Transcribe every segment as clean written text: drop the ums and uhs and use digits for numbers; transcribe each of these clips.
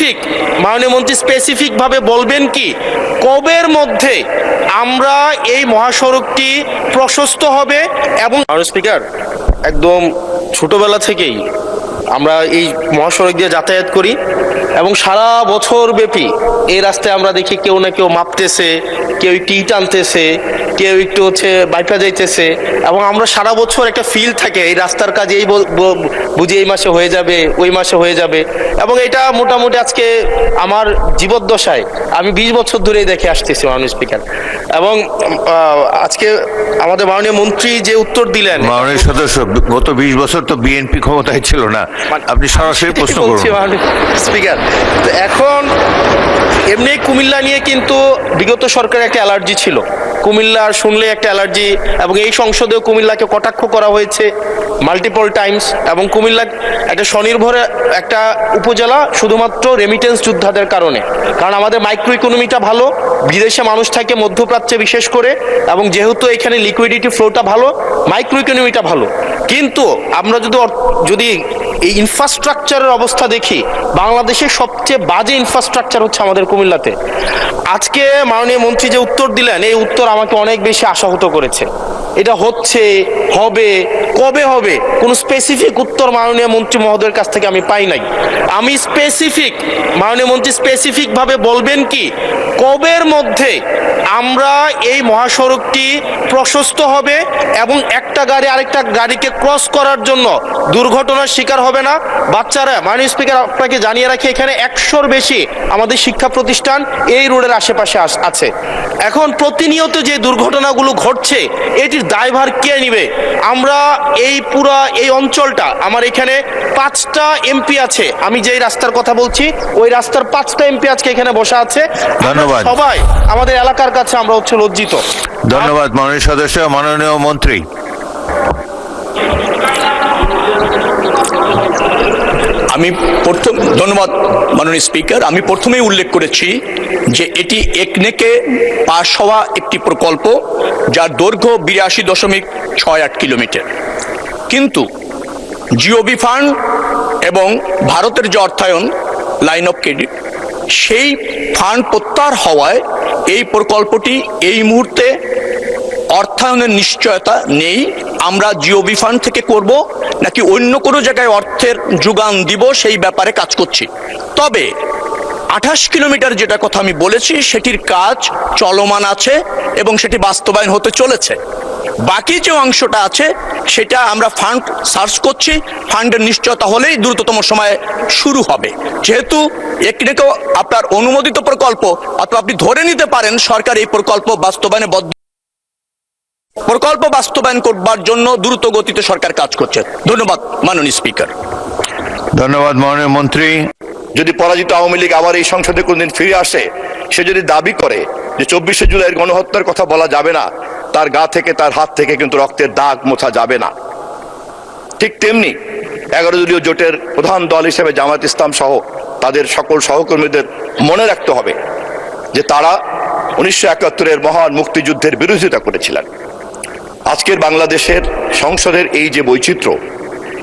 Specific, মাননীয় মন্ত্রী specific ভাবে বলবেন কি কবের মধ্যে আমরা এই মহাসড়কটি প্রশস্ত হবে? এবং স্পিকার, একদম ছোটবেলা থেকেই আমরা এই মহাসড়ক দিয়ে যাতায়াত করি এবং সারা বছর ব্যাপী এই রাস্তায় আমরা দেখি কেউ না কেউ মাপতেছে, কেউ একটু ইট আনতেছে, কেউ একটু বাইপা যাইতেছে, এবং আমরা সারা বছর একটা ফিল থাকে এই রাস্তার কাজ এই বুঝি এই মাসে হয়ে যাবে, ওই মাসে হয়ে যাবে। এবং এটা মোটামুটি আজকে আমার জীবদ্দশায় আমি 20 বছর ধরেই দেখে আসতেছি মাননীয় স্পিকার। এবং আজকে আমাদের মাননীয় মন্ত্রী যে উত্তর দিলেন, মাননীয় সদস্য, গত 20 বছর তো বিএনপি ক্ষমতায় ছিল না, আপনি সরাসরি প্রশ্ন করুন। স্পিকার, এখন এমনি কুমিল্লা নিয়ে কিন্তু বিগত সরকারের একটা অ্যালার্জি ছিল, কুমিল্লার শুনলে একটা অ্যালার্জি, এবং এই সংসদেও কুমিল্লাকে কটাক্ষ করা হয়েছে মাল্টিপল টাইমস। এবং কুমিল্লা একটা স্বনির্ভর একটা উপজেলা শুধুমাত্র রেমিটেন্স যোদ্ধাদের কারণে, কারণ আমাদের মাইক্রো ইকোনমিটা ভালো, বিদেশে মানুষ থাকে মধ্যপ্রাচ্যে বিশেষ করে, এবং যেহেতু এখানে লিকুইডিটি ফ্লোটা ভালো, মাইক্রো ইকোনমিটা ভালো। কিন্তু আমরা যদি এই ইনফ্রাস্ট্রাকচারের অবস্থা দেখি, বাংলাদেশের সবচেয়ে বাজে ইনফ্রাস্ট্রাকচার হচ্ছে আমাদের কুমিল্লাতে। আজকে মাননীয় মন্ত্রী যে উত্তর দিলেন, এই উত্তর আমাকে অনেক বেশি আশাহত করেছে। এটা হচ্ছে, হবে, কবে হবে, কোন স্পেসিফিক উত্তর মাননীয় মন্ত্রী মহোদয়ের কাছ থেকে আমি পাই নাই। আমি স্পেসিফিক, মাননীয় মন্ত্রী স্পেসিফিক ভাবে বলবেন কি কবের মধ্যে আমরা এই মহাসড়কটি প্রশস্ত হবে এবং একটা গাড়ি আরেকটা গাড়িকে ক্রস করার জন্য দুর্ঘটনার শিকার হবে না। বাচ্চারা, মাননীয় স্পিকার আপনাকে জানিয়ে রাখি, এখানে 100-র বেশি আমাদের শিক্ষা প্রতিষ্ঠান এই রোডের আশেপাশে আছে। এখন প্রতিনিয়ত যে দুর্ঘটনাগুলো ঘটছে, এটির দায়ভার কে নিবে? আমরা এই অঞ্চলটা, আমার এখানে 5টা এমপি আছে, আমি যেই রাস্তার কথা বলছি ওই রাস্তার 5টা এমপি আজকে এখানে বসা আছে। ধন্যবাদ। সবাই আমাদের এলাকার কাছে আমরা লজ্জিত। ধন্যবাদ মাননীয় সদস্য। মাননীয় মন্ত্রী। ধন্যবাদ মাননীয় স্পিকার। আমি প্রথমেই উল্লেখ করেছি যে এটি একনেকে পাশ হওয়া একটি প্রকল্প, যার দৈর্ঘ্য 82.68 কিলোমিটার। কিন্তু জিওবি ফান্ড এবং ভারতের যে অর্থায়ন লাইন অফ ক্রেডিট, সেই ফান্ড প্রত্যাহার হওয়ায় এই প্রকল্পটি এই মুহূর্তে অর্থায়নের নিশ্চয়তা নেই। আমরা জিওবি ফান্ড থেকে করব নাকি অন্য কোনো জায়গায় অর্থের যোগান দিব, সেই ব্যাপারে কাজ করছি। তবে 28 কিলোমিটার যেটা কথা আমি বলেছি, সেটির কাজ চলমান আছে এবং সেটি বাস্তবায়ন হতে চলেছে। বাকি যে অংশটা আছে সেটা আমরা ফান্ড সার্চ করছি, ফান্ডের নিশ্চয়তা হলেই দ্রুততম সময়ে শুরু হবে। যেহেতু একটিকেও আপনার অনুমোদিত প্রকল্প, অথবা আপনি ধরে নিতে পারেন সরকার এই প্রকল্প বাস্তবায়ন করবার জন্য দ্রুত গতিতে সরকার কাজ করছে। ধন্যবাদ মাননীয় স্পিকার। ধন্যবাদ মাননীয় মন্ত্রী। যদি পরাজিত আওয়ামী লীগ আবার এই সংসদে কোনদিন ফিরে আসে, সে যদি দাবি করে যে 24শে জুলাইয়ের গণহত্যার কথা বলা যাবে না, তার গা থেকে, তার হাত থেকে কিন্তু রক্তের দাগ মোছা যাবে না। ঠিক তেমনি 11 দলীয় জোটের প্রধান দল হিসেবে জামায়াত ইসলাম সহ তাদের সকল সহকর্মীদের মনে রাখতে হবে যে তারা 1971-এর মহান মুক্তিযুদ্ধের বিরোধিতা করেছিলেন। আজকের বাংলাদেশের সংসদের এই যে বৈচিত্র্য,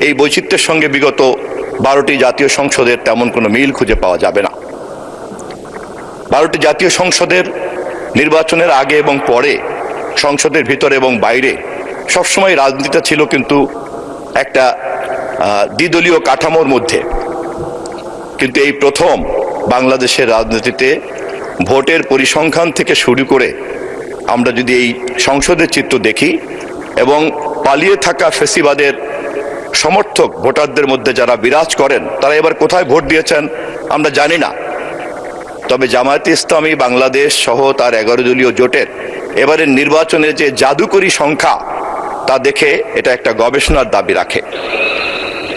এই বৈচিত্র্যের সঙ্গে বিগত 12টি জাতীয় সংসদের তেমন কোনো মিল খুঁজে পাওয়া যাবে না। 12টি জাতীয় সংসদের নির্বাচনের আগে এবং পরে, সংসদের ভিতরে এবং বাইরে সবসময় রাজনীতিটা ছিল কিন্তু একটা দ্বিদলীয় কাঠামোর মধ্যে। কিন্তু এই প্রথম বাংলাদেশের রাজনীতিতে ভোটের পরিসংখ্যান থেকে শুরু করে আমরা যদি এই সংসদের চিত্র দেখি, এবং পালিয়ে থাকা ফ্যাসিবাদের সমর্থক ভোটারদের মধ্যে যারা বিরাজ করেন, তারা এবার কোথায় ভোট দিয়েছেন আমরা জানি না। তবে জামায়াতে ইসলামী বাংলাদেশ সহ তার 11 দলীয় জোটের এবারের নির্বাচনের যে জাদুকরী সংখ্যা, তা দেখে এটা একটা গবেষণার দাবি রাখে।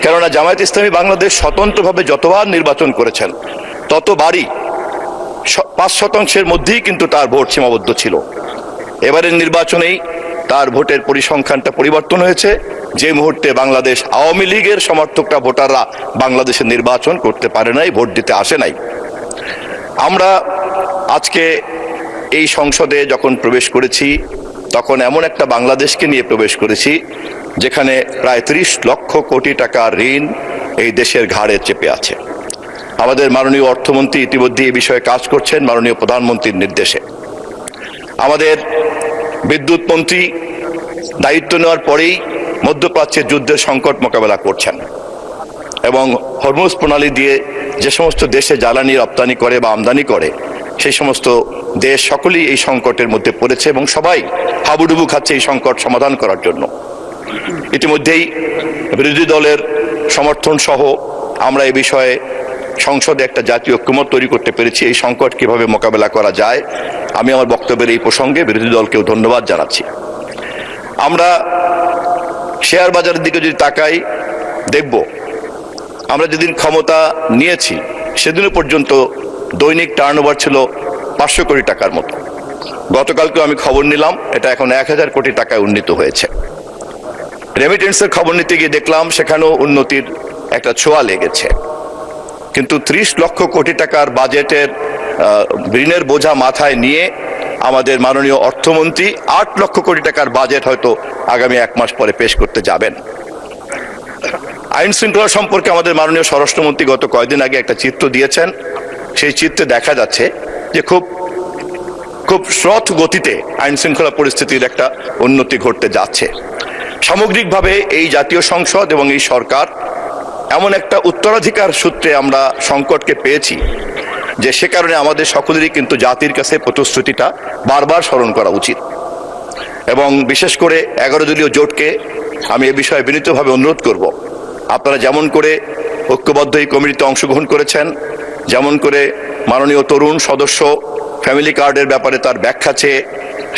কেননা জামায়াতে ইসলামী বাংলাদেশ স্বতন্ত্রভাবে যতবার নির্বাচন করেছেন, ততবারই 5% মধ্যেই কিন্তু তার ভোট সীমাবদ্ধ ছিল। এবারের নির্বাচনেই তার ভোটের পরিসংখ্যানটা পরিবর্তন হয়েছে, যে মুহূর্তে বাংলাদেশ আওয়ামী লীগের সমর্থকরা, ভোটাররা বাংলাদেশে নির্বাচন করতে পারে নাই, ভোট দিতে আসে নাই। আমরা আজকে এই সংসদে যখন প্রবেশ করেছি, তখন এমন একটা বাংলাদেশকে নিয়ে প্রবেশ করেছি যেখানে প্রায় 30 লক্ষ কোটি টাকার ঋণ এই দেশের ঘাড়ে চেপে আছে। আমাদের মাননীয় অর্থমন্ত্রী ইতিমধ্যে এই বিষয়ে কাজ করছেন মাননীয় প্রধানমন্ত্রীর নির্দেশে। আমাদের বিদ্যুৎ মন্ত্রী দায়িত্ব নেওয়ার পরেই মধ্যপ্রাচ্যের যুদ্ধের সংকট মোকাবেলা করছেন এবং হরমুজ প্রণালী দিয়ে যে সমস্ত দেশে জ্বালানি রপ্তানি করে বা আমদানি করে সেই সমস্ত দেশ সকলেই এই সংকটের মধ্যে পড়েছে এবং সবাই হাবুডুবু খাচ্ছে এই সংকট সমাধান করার জন্য। ইতিমধ্যেই বিরোধী দলের সমর্থন সহ আমরা এই বিষয়ে সংসদে একটা জাতীয় ঐক্যমত তৈরি করতে পেরেছি এই সংকট কিভাবে মোকাবেলা করা যায়। আমি আমার বক্তব্যের এই প্রসঙ্গে বিরোধী দলকেও ধন্যবাদ জানাচ্ছি। আমরা শেয়ার বাজারের দিকে যদি তাকাই দেখব আমরা যেদিন ক্ষমতা নিয়েছি সেদিনও পর্যন্ত দৈনিক টার্নওভার ছিল 500 কোটি টাকার মতো। গতকালকে আমি খবর নিলাম এটা এখন 1000 কোটি টাকায় উন্নীত হয়েছে। রেমিটেন্সের খবর নিতে গিয়ে দেখলাম সেখানেও উন্নতির একটা ছোঁয়া লেগেছে। কিন্তু 30 লক্ষ কোটি টাকার বাজেটের ঋণের বোঝা মাথায় নিয়ে আমাদের মাননীয় অর্থমন্ত্রী 8 লক্ষ কোটি টাকার বাজেট হয়তো আগামী 1 মাস পরে পেশ করতে যাবেন। আইন শৃঙ্খলা সম্পর্কে আমাদের মাননীয় স্বরাষ্ট্রমন্ত্রী গত কয়েকদিন আগে একটা চিত্র দিয়েছেন। সেই চিত্রে দেখা যাচ্ছে যে খুব শ্রথ গতিতে আইন শৃঙ্খলা পরিস্থিতির একটা উন্নতি ঘটতে যাচ্ছে। সামগ্রিকভাবে এই জাতীয় সংসদ এবং এই সরকার এমন একটা উত্তরাধিকার সূত্রে আমরা সংকটকে পেয়েছি যে সে কারণে আমাদের সকলেরই কিন্তু জাতির কাছে প্রতিশ্রুতিটা বারবার স্মরণ করা উচিত এবং বিশেষ করে 11 দলীয় জোটকে আমি এ বিষয়ে বিনীতভাবে অনুরোধ করব, আপনারা যেমন করে ঐক্যবদ্ধ এই কমিটিতে অংশগ্রহণ করেছেন, যেমন করে মাননীয় তরুণ সদস্য ফ্যামিলি কার্ডের ব্যাপারে তার ব্যাখ্যা চেয়ে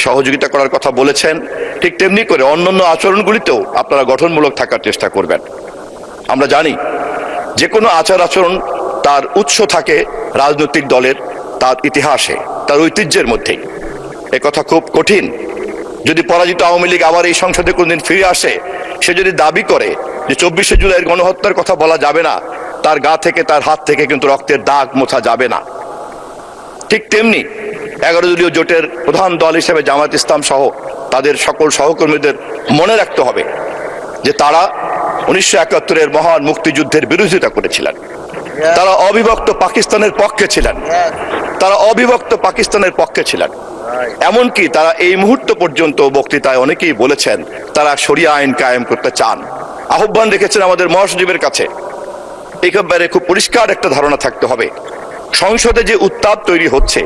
সহযোগিতা করার কথা বলেছেন, ঠিক তেমনি করে অন্যান্য আচরণগুলিতেও আপনারা গঠনমূলক থাকার চেষ্টা করবেন। আমরা জানি যে কোনো আচার আচরণ তার উৎস থাকে রাজনৈতিক দলের তার ইতিহাসে, তার ঐতিহ্যের মধ্যেই। এ কথা খুব কঠিন। যদি পরাজিত আওয়ামী লীগ আবার এই সংসদে কোনদিন ফিরে আসে, সে যদি দাবি করে যে 24শে জুলাইয়ের গণহত্যার কথা বলা যাবে না, তার গা থেকে তার হাত থেকে কিন্তু রক্তের দাগ মোছা যাবে না। ঠিক তেমনি 11 দলীয় জোটের প্রধান দল হিসেবে জামায়াত ইসলাম সহ তাদের সকল সহকর্মীদের মনে রাখতে হবে যে তারা 1971-এর মহান মুক্তিযুদ্ধের বিরোধিতা করেছিলেন। তারা অবিভক্ত পাকিস্তানের পক্ষে ছিলেন। তারা অবিভক্ত পাকিস্তানের পক্ষে ছিলেন। এমনকি তারা এই মুহূর্ত পর্যন্ত বক্তৃতায় অনেকেই বলেছেন তারা শরিয়া আইন কায়েম করতে চান। আহ্বান রেখেছেন আমাদের মহাসচিবের কাছে। এই ব্যাপারে খুব পরিষ্কার একটা ধারণা থাকতে হবে। সংসদে যে উত্তাপ তৈরি হচ্ছে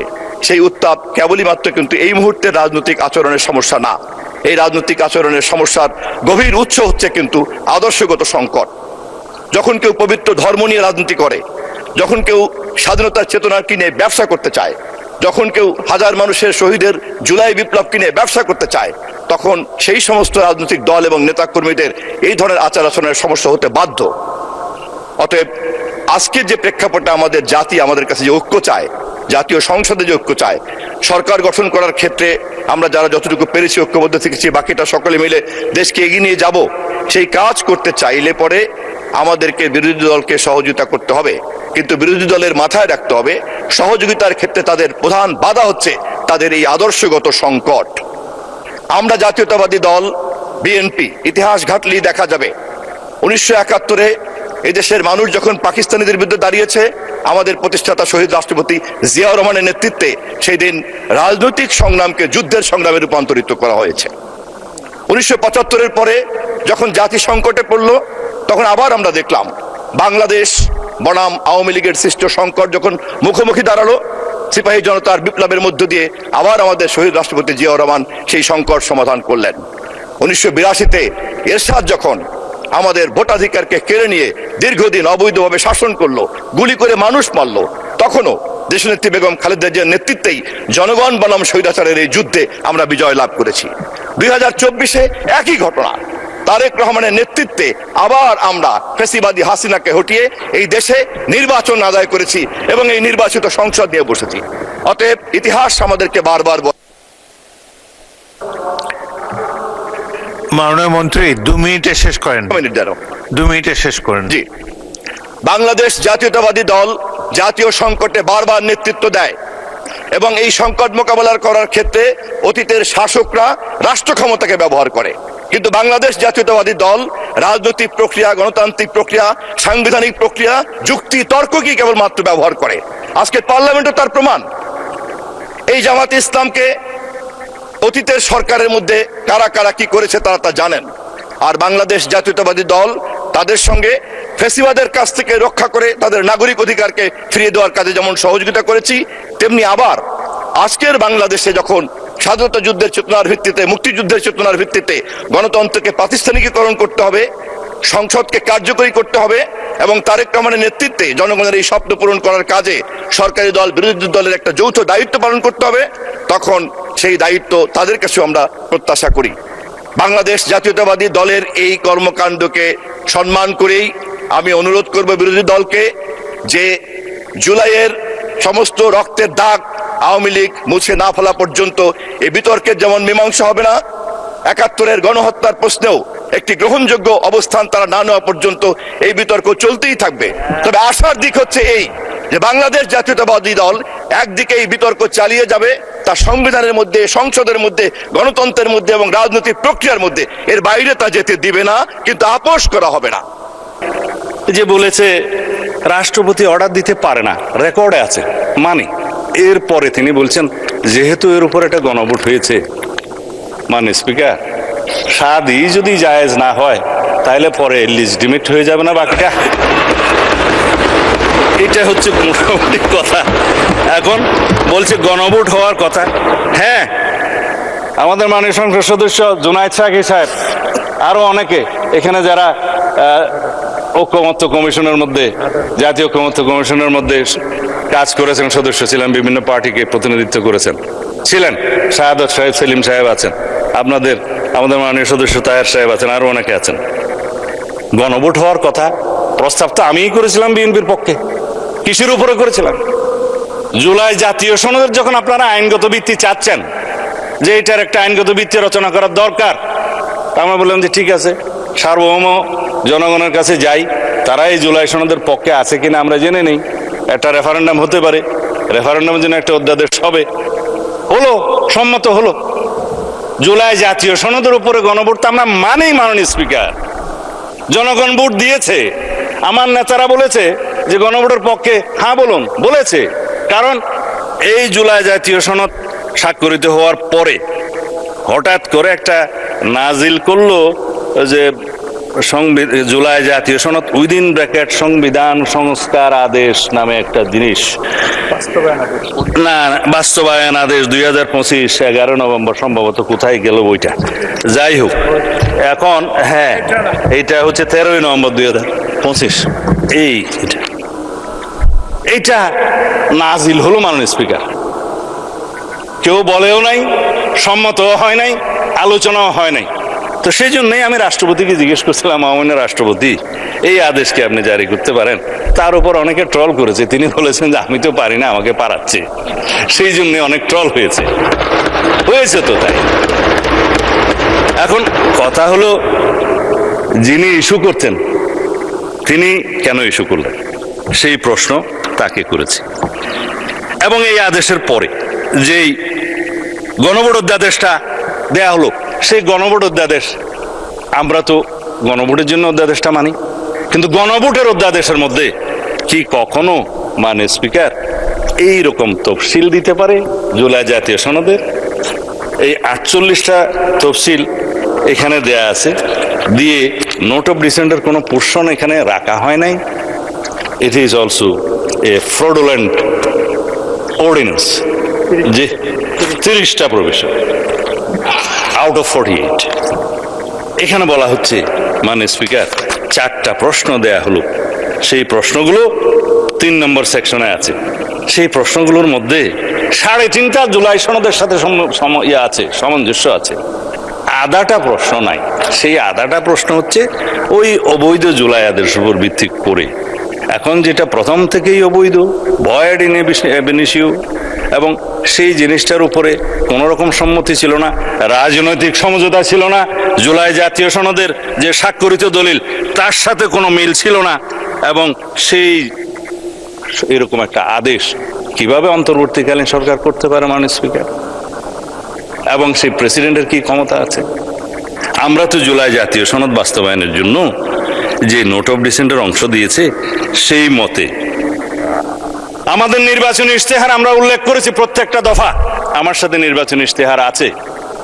সেই উত্তাপ কেবলই মাত্র কিন্তু এই মুহূর্তের রাজনৈতিক আচরণের সমস্যা না। এই রাজনৈতিক আচরণের সমস্যার গভীর উৎস হচ্ছে কিন্তু আদর্শগত সংকট। যখন কেউ পবিত্র ধর্ম নিয়ে রাজনীতি করে, যখন কেউ স্বাধীনতার চেতনার কিনে ব্যবসা করতে চায়, যখন কেউ হাজার মানুষের শহীদের জুলাই বিপ্লব কিনে ব্যবসা করতে চায়, তখন সেই সমস্ত রাজনৈতিক দল এবং নেতাকর্মীদের এই ধরনের আচার আচরণের সমস্যা হতে বাধ্য। অতএব আজকের যে প্রেক্ষাপটে আমাদের জাতি আমাদের কাছে যে ঐক্য চায়, জাতীয় সংসদে যে ঐক্য চায়, সরকার গঠন করার ক্ষেত্রে আমরা যারা যতটুকু পেরেছি ঐক্যবদ্ধ থেকেছি, বাকিটা সকলে মিলে দেশকে এগিয়ে নিয়ে যাব, সেই কাজ করতে চাইলে পরে আমাদেরকে বিরোধী দলকে সহযোগিতা করতে হবে। কিন্তু বিরোধী দলের মাথায় রাখতে হবে সহযোগিতার ক্ষেত্রে তাদের প্রধান বাধা হচ্ছে তাদের এই আদর্শগত সংকট। আমরা জাতীয়তাবাদী দল বিএনপি ইতিহাস ঘাটলেই দেখা যাবে 1971-এ এই দেশের মানুষ যখন পাকিস্তানিদের বিরুদ্ধে দাঁড়িয়েছে, আমাদের প্রতিষ্ঠাতা শহীদ রাষ্ট্রপতি জিয়াউর রহমানের নেতৃত্বে সেই দিন রাজনৈতিক সংগ্রামকে যুদ্ধের সংগ্রামে রূপান্তরিত করা হয়েছে। 1975-এর পরে যখন জাতি সংকটে পড়ল, তখন আবার আমরা দেখলাম বাংলাদেশ বনাম আওয়ামী লীগের সৃষ্ট সংকট যখন মুখোমুখি দাঁড়ালো, সিপাহী জনতার বিপ্লবের মধ্য দিয়ে আবার আমাদের শহীদ রাষ্ট্রপতি জিয়াউর রহমান সেই সংকট সমাধান করলেন। 1982-তে এরশাদ যখন আমাদের ভোটাধিকারকে কেড়ে নিয়ে দীর্ঘদিন অবৈধভাবে শাসন করলো, গুলি করে মানুষ মারলো, তখনও দেশনেত্রী বেগম খালেদা জিয়ার নেতৃত্বেই জনগণ বনাম স্বৈরাচারের এই যুদ্ধে আমরা বিজয় লাভ করেছি। 2024-এ একই ঘটনা, তারেক রহমানের নেতৃত্বে আবার আমরা ফ্যাসিবাদী হাসিনাকে হটিয়ে এই দেশে নির্বাচন আদায় করেছি এবং এই নির্বাচিত সংসদ নিয়ে বসেছি। অতএব ইতিহাস আমাদেরকে বারবার মাননীয় মন্ত্রী 2 মিনিটে শেষ করেন। 2 মিনিটে শেষ করেন। জি, বাংলাদেশ জাতীয়তাবাদী দল জাতীয় সংকটে বারবার নেতৃত্ব দেয় এবং এই সংকট মোকাবেলা করার ক্ষেত্রে অতীতের শাসকরা রাষ্ট্র ক্ষমতাকে ব্যবহার করে। কিন্তু বাংলাদেশ জাতীয়তাবাদী দল রাজনৈতিক প্রক্রিয়া, গণতান্ত্রিক প্রক্রিয়া, সাংবিধানিক প্রক্রিয়া, যুক্তি তর্ককেই কেবলমাত্র ব্যবহার করে। আজকে পার্লামেন্টও তার প্রমাণ। এই জামাতে ইসলামকে অতীতের সরকারের মধ্যে কারা কারা কি করেছে তারা তা জানেন। আর বাংলাদেশ জাতীয়তাবাদী দল তাদের সঙ্গে ফ্যাসিবাদের কাছ থেকে রক্ষা করে তাদের নাগরিক অধিকারকে ফিরিয়ে দেওয়ার কাজে যেমন সহযোগিতা করেছি, তেমনি আবার আজকের বাংলাদেশে যখন স্বাধীনতা যুদ্ধের চেতনার ভিত্তিতে, মুক্তিযুদ্ধের চেতনার ভিত্তিতে গণতন্ত্রকে প্রাতিষ্ঠানিকীকরণ করতে হবে, সংসদকে কার্যকরী করতে হবে এবং তারেক রহমানের নেতৃত্বে জনগণের এই স্বপ্ন পূরণ করার কাজে সরকারি দল বিরোধী দলের একটা যৌথ দায়িত্ব পালন করতে হবে, তখন সেই দায়িত্ব তাদের কাছে আমরা প্রত্যাশা করি। বাংলাদেশ জাতীয়তাবাদী দলের এই কর্মকাণ্ডকে সম্মান করেই আমি অনুরোধ করব বিরোধী দলকে যে জুলাইয়ের সমস্ত রক্তের দাগ আওয়ামী লীগ মুছে না ফেলা পর্যন্ত এই বিতর্কের যেমন মীমাংসা হবে না, ৭১-এর গণহত্যার প্রশ্নেও একটি গ্রহণযোগ্য অবস্থান তারা না নেওয়া পর্যন্ত এই বিতর্ক চলতেই থাকবে। তবে আশার দিক হচ্ছে এই যে বাংলাদেশ জাতীয়তাবাদী দল একদিকে এই বিতর্ক চালিয়ে যাবে, তা সংবিধানের মধ্যে, সংসদের মধ্যে, গণতন্ত্রের মধ্যে এবং রাজনৈতিক প্রক্রিয়ার মধ্যে, এর বাইরে তা যেতে দিবে না, কিন্তু আপোষ করা হবে না। যে বলেছে রাষ্ট্রপতি অর্ডার দিতে পারে না, রেকর্ডে আছে, মানে এরপরে তিনি বলছেন যেহেতু এর উপর একটা গণভোট হয়েছে, মানে স্পিকার সাদই যদি জায়েজ না হয় তাহলে পরে লিজিটিমেট হয়ে যাবে না বাকিটা। এটা হচ্ছে মোটামুটি কথা। এখন বলছে গণভোট হওয়ার কথা। হ্যাঁ, আমাদের মাননীয় সংসদ সদস্য জুনায়েদ সাকি সাহেব, আরো অনেকে এখানে যারা ঐক্যমত্য কমিশনের মধ্যে, জাতীয় ঐক্যমত্য কমিশনের মধ্যে কাজ করেছেন, সদস্য ছিলেন, বিভিন্ন পার্টিকে প্রতিনিধিত্ব করেছেন, ছিলেন, শাহাদত সাহেব, সেলিম সাহেব আছেন, আমাদের মাননীয় সদস্য তাহের সাহেব আছেন, আরো অনেকে আছেন। গণভোট হওয়ার কথা প্রস্তাব তো আমিই করেছিলাম বিএনপির পক্ষে। কিসের উপরে করেছিলাম? জুলাই জাতীয় সনদের যখন আপনারা আইনগত ভিত্তি চাচ্ছেন যে এটার একটা আইনগত ভিত্তি রচনা করার দরকার, আমরা বললাম যে ঠিক আছে, সার্বভৌম জনগণের কাছে যাই, তারা এই জুলাই সনদের পক্ষে আছে কিনা আমরা জেনে নেই, একটা রেফারেন্ডাম হতে পারে, রেফারেন্ডামের জন্য একটা অধ্যাদেশ হবে, হলো, সম্মত হলো। জুলাই জাতীয় সনদের উপরে গণভোট তো আমরা মানেই, মাননীয় স্পিকার, জনগণ ভোট দিয়েছে। আমার নেতারা বলেছে যে গণভোটের পক্ষে হ্যাঁ বলুন, বলেছে, কারণ এই জুলাই জাতীয় সনদ স্বাক্ষরিত হওয়ার পরে হঠাৎ করে একটা নাজিল করলো যে জুলাই জাতীয় সনদ উইদিন ব্র্যাকেট সংবিধান সংস্কার আদেশ নামে একটা জিনিস, না বাস্তবায়ন আদেশ 2025 11 নভেম্বর সম্ভবত, কোথায় গেল বইটা, যাই হোক। এখন হ্যাঁ, এইটা হচ্ছে 13 নভেম্বর 2025, এইটা নাজিল হলো মাননীয় স্পিকার। কেউ বলেও নাই, সম্মতও হয় নাই, আলোচনাও হয় নাই। তো সেই জন্যই আমি রাষ্ট্রপতিকে জিজ্ঞেস করছিলাম, মাননীয় রাষ্ট্রপতি, এই আদেশকে আপনি জারি করতে পারেন? তার উপর অনেকে ট্রল করেছে, তিনি বলেছেন যে আমি তো পারি না, আমাকে পারাচ্ছে, সেই জন্য অনেক ট্রল হয়েছে তো তাই। এখন কথা হলো, যিনি ইস্যু করতেন তিনি কেন ইস্যু করলেন, সেই প্রশ্ন তাকে করেছে। এবং এই আদেশের পরে যেই গণভোট অধ্যাদেশটা দেয়া হলো, সেই গণভোট অধ্যাদেশ, আমরা তো গণভোটের জন্য অধ্যাদেশটা মানি, কিন্তু গণভোটের অধ্যাদেশের মধ্যে কি কখনো মানে স্পিকার এইরকম তফসিল দিতে পারে জুলাই জাতীয় সনদের? এই 48টা তফসিল এখানে দেয়া আছে, দিয়ে নোট অফ ডিসেন্টের কোনো পোর্শন এখানে রাখা হয় নাই। It is also a fraudulent ordinance, যে 30টা প্রভিশন আউট অফ 48। এখানে বলা হচ্ছে মানে স্পিকার 4টা প্রশ্ন দেয়া হলো, সেই প্রশ্নগুলো 3 নম্বর সেকশনে আছে। সেই প্রশ্নগুলোর মধ্যে 3.5টা জুলাই সনদের সাথে সামঞ্জস্য আছে, আধাটা প্রশ্ন নাই। সেই আধাটা প্রশ্ন হচ্ছে ওই অবৈধ জুলাই আদেশের উপর ভিত্তি করে। এখন যেটা প্রথম থেকেই অবৈধ, ভয়েড ইন এব ইনিশিও, এবং সেই জিনিসটার উপরে কোনো রকম সম্মতি ছিল না, রাজনৈতিক সমঝোতা ছিল না, জুলাই জাতীয় সনদের যে স্বাক্ষরিত দলিল তার সাথে কোনো মিল ছিল না, এবং সেই এরকম একটা আদেশ কিভাবে অন্তর্বর্তীকালীন সরকার করতে পারে মাননীয় স্পিকার? এবং সেই প্রেসিডেন্টের কি ক্ষমতা আছে? আমরা তো জুলাই জাতীয় সনদ বাস্তবায়নের জন্য যে নোট অফ ডিসেন্টের অংশ দিয়েছে সেই মতে আমাদের নির্বাচনী ইশতেহার আমরা উল্লেখ করেছি প্রত্যেকটা দফা। আমার সাথে নির্বাচনী ইশতেহার আছে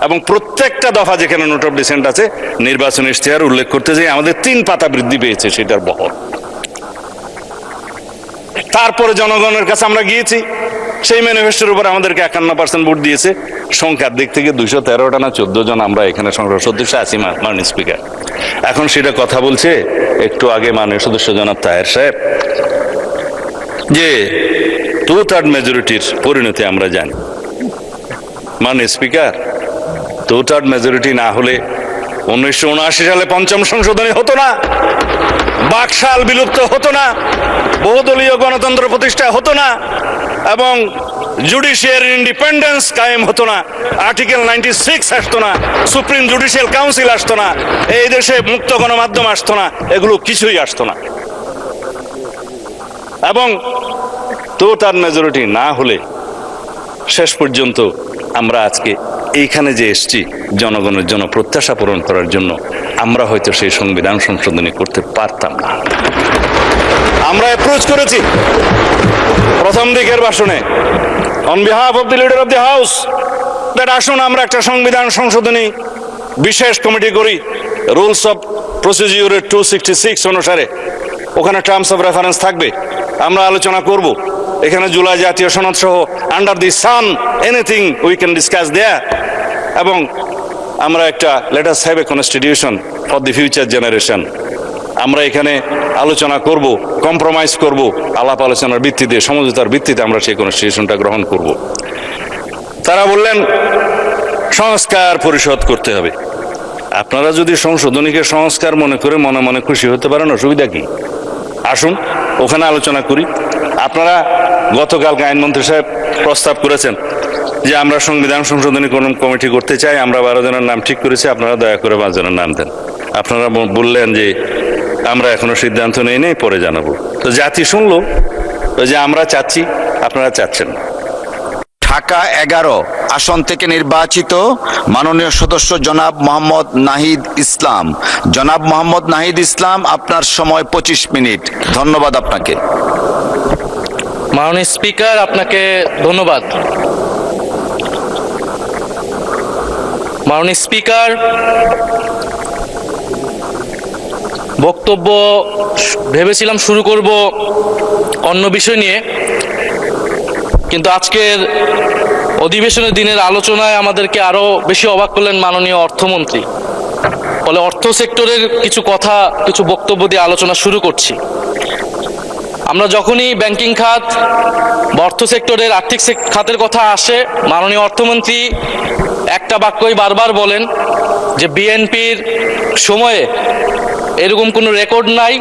এবং প্রত্যেকটা দফা যেখানে নোট অফ ডিসেন্ট আছে নির্বাচনী ইশতেহার উল্লেখ করতে যে আমাদের 3 পাতা বৃদ্ধি পেয়েছে সেটার বহর। তারপরে জনগণের কাছে আমরা গিয়েছি, সেই ম্যানিফেস্টোর উপর আমাদেরকে 51% ভোট দিয়েছে। সংখ্যার দিক থেকে 213টা না 14 জন আমরা এখানে সংসদ সদস্য আছি মাননীয় স্পিকার। এখন সেটা কথা বলছে একটু আগে মাননীয় সদস্য জনাব তাহের সাহেব যে 2/3 মেজরিটির পরিণতি আমরা জানি। মাননীয় স্পিকার, 2/3 মেজরিটি না হলে 1979 সালে 5ম সংশোধনী হতো না, বাকশাল বিলুপ্ত হতো না, বহুদলীয় গণতন্ত্র প্রতিষ্ঠা হতো না এবং জুডিশিয়ারি ইন্ডিপেন্ডেন্স কায়েম হতো না, আর্টিকেল 96 আসতো না, সুপ্রিম জুডিশিয়াল কাউন্সিল আসতো না, এই দেশে মুক্ত গণমাধ্যম আসতো না, এগুলো কিছুই আসতো না। এবং 2/3 মেজরিটি না হলে শেষ পর্যন্ত আমরা আজকে এইখানে যে এসছি জনগণের জন্য প্রত্যাশা পূরণ করার জন্য, আমরা হয়তো সেই সংবিধান সংশোধনী করতে পারতাম না। আমরা অ্যাপ্রোচ করেছি প্রথম দিকের ভাষণে on behalf of the leader of the house that আসুন আমরা একটা সংবিধান সংশোধনী বিশেষ কমিটি করি রুলস অফ প্রসিডিউরের 266 অনুসারে। ওখানে টার্মস অফ রেফারেন্স থাকবে, আমরা আলোচনা করব। এখানে জুলাই জাতীয় সনদ সহ under the sun anything we can discuss there. এবং আমরা একটা let us have a constitution for the future generation. আমরা এখানে আলোচনা করব, কম্প্রোমাইজ করব, আলাপ আলোচনার ভিত্তিতে, সমঝোতার ভিত্তিতে আমরা সেই কনস্টিটিউশনটা গ্রহণ করব। তারা বললেন সংস্কার পরিষদ করতে হবে। আপনারা যদি সংশোধনীকে সংস্কার মনে করে মনে মনে খুশি হতে পারেন, অসুবিধা কি? আসুন ওখানে আলোচনা করি। আপনারা গতকালকে আইনমন্ত্রী সাহেব প্রস্তাব করেছেন যে আমরা সংবিধান সংশোধনী কমিটি করতে চাই, আমরা 12 জনের নাম ঠিক করেছি, আপনারা দয়া করে 5 জনের নাম দেন। আপনারা বললেন যে আমরা এখনো সিদ্ধান্ত নেই, পরে জানাবো। তো জাতি শুনলো যে আমরা চাচ্ছি, আপনারা চাচ্ছেন না। ঢাকা 11 আসন থেকে নির্বাচিত মাননীয় সদস্য জনাব মোহাম্মদ নাহিদ ইসলাম। জনাব মোহাম্মদ নাহিদ ইসলাম, আপনার সময় 25 মিনিট। ধন্যবাদ আপনাকে। মাননীয় স্পিকার, আপনাকে ধন্যবাদ। মাননীয় স্পিকার, বক্তব্য ভেবেছিলাম শুরু করব অন্য বিষয় নিয়ে, কিন্তু আজকের অধিবেশনের দিনের আলোচনায় আমাদেরকে আরো বেশি অবাক করলেন মাননীয় অর্থমন্ত্রী। ফলে অর্থ সেক্টরের কিছু কথা, কিছু বক্তব্য দিয়ে আলোচনা শুরু করছি। আমরা যখনই ব্যাংকিং খাত বা অর্থ সেক্টরের আর্থিক খাতের কথা আসে, মাননীয় অর্থমন্ত্রী একটা বাক্যই বারবার বলেন যে বিএনপির সময়ে এরকম কোনো রেকর্ড নাই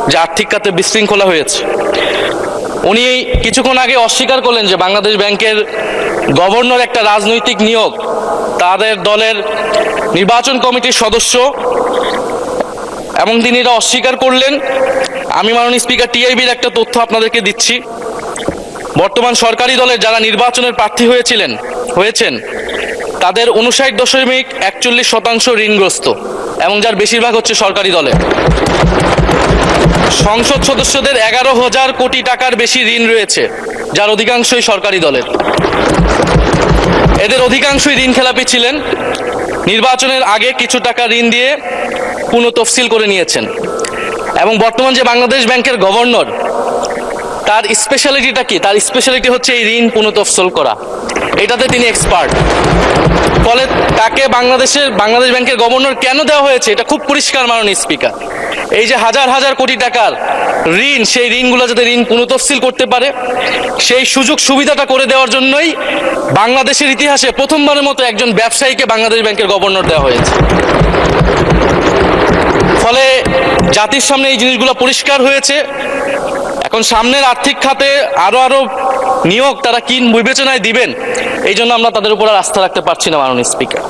যে আর্থিক খাতে বিশৃঙ্খলা হয়েছে। উনি কিছুক্ষণ আগে অস্বীকার করলেন যে বাংলাদেশ ব্যাংকের গভর্নর একটা রাজনৈতিক নিয়োগ, তাদের দলের নির্বাচন কমিটির সদস্য, এবং তিনি এটা অস্বীকার করলেন। আমি মাননীয় স্পিকার টিআইবির একটা তথ্য আপনাদেরকে দিচ্ছি। বর্তমান সরকারি দলের যারা নির্বাচনের প্রার্থী হয়েছেন তাদের 59.41% ঋণগ্রস্ত, এবং যার বেশিরভাগ হচ্ছে সরকারি দলে। সংসদ সদস্যদের 11,000 কোটি টাকার বেশি ঋণ রয়েছে, যার অধিকাংশই সরকারি দলের। এদের অধিকাংশই ঋণ খেলাপি ছিলেন, নির্বাচনের আগে কিছু টাকা ঋণ দিয়ে পুনঃতফসিল করে নিয়েছেন। এবং বর্তমান যে বাংলাদেশ ব্যাংকের গভর্নর, তার স্পেশালিটিটা কি? তার স্পেশালিটি হচ্ছে এই ঋণ পুনঃতফসিল করা, এটাতে তিনি এক্সপার্ট। ফলে তাকে বাংলাদেশ ব্যাংকের গভর্নর কেন দেওয়া হয়েছে এটা খুব পরিষ্কার মাননীয় স্পিকার। এই যে হাজার হাজার কোটি টাকার ঋণ, সেই ঋণগুলো যাতে ঋণ পুনঃতফসিল করতে পারে সেই সুযোগ সুবিধাটা করে দেওয়ার জন্যই বাংলাদেশের ইতিহাসে প্রথমবারের মতো একজন ব্যবসায়ীকে বাংলাদেশ ব্যাংকের গভর্নর দেওয়া হয়েছে। ফলে জাতির সামনে এই জিনিসগুলো পরিষ্কার হয়েছে। এখন সামনের আর্থিক খাতে আরো নিয়োগ তারা কি বিবেচনায় দিবেন, এই জন্য আমরা তাদের উপর আর আস্থা রাখতে পারছি না মাননীয় স্পিকার।